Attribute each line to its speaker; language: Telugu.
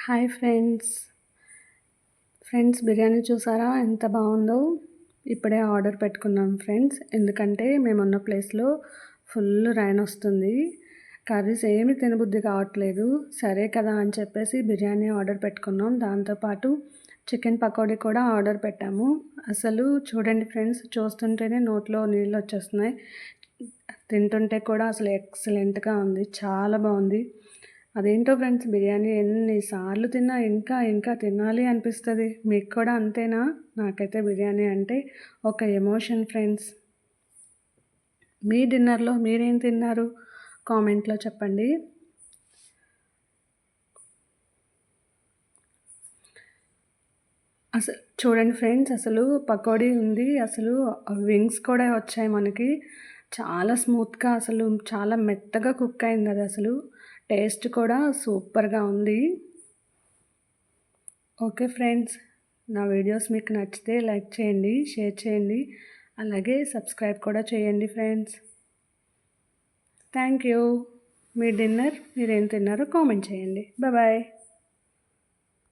Speaker 1: హాయ్ ఫ్రెండ్స్ బిర్యానీ చూసారా ఎంత బాగుందో. ఇప్పుడే ఆర్డర్ పెట్టుకున్నాం ఫ్రెండ్స్, ఎందుకంటే మేమున్న ప్లేస్లో ఫుల్ రైన్ వస్తుంది. కర్రీస్ ఏమి తినబుద్ధి కావట్లేదు. సరే కదా అని చెప్పేసి బిర్యానీ ఆర్డర్ పెట్టుకున్నాం. దాంతోపాటు చికెన్ పకోడీ కూడా ఆర్డర్ పెట్టాము. అసలు చూడండి ఫ్రెండ్స్, చూస్తుంటేనే నోట్లో నీళ్ళు వచ్చేస్తున్నాయి. తింటుంటే కూడా అసలు ఎక్సలెంట్గా ఉంది, చాలా బాగుంది. అదేంటో ఫ్రెండ్స్, బిర్యానీ ఎన్నిసార్లు తిన్నా ఇంకా ఇంకా తినాలి అనిపిస్తుంది. మీకు కూడా అంతేనా? నాకైతే బిర్యానీ అంటే ఒక ఎమోషన్ ఫ్రెండ్స్. మీ డిన్నర్లో మీరేం తిన్నారు కామెంట్లో చెప్పండి. అసలు చూడండి ఫ్రెండ్స్, అసలు పకోడీ ఉంది, అసలు వింగ్స్ కూడా వచ్చాయి మనకి. చాలా స్మూత్గా, అసలు చాలా మెత్తగా కుక్ అయింది. అది అసలు టేస్ట్ కూడా సూపర్గా ఉంది. ఓకే ఫ్రెండ్స్, నా వీడియోస్ మీకు నచ్చితే లైక్ చేయండి, షేర్ చేయండి, అలాగే సబ్స్క్రైబ్ కూడా చేయండి friends. Thank you. Me dinner మీరేం తిన్నారో కామెంట్ చేయండి. బాయ్.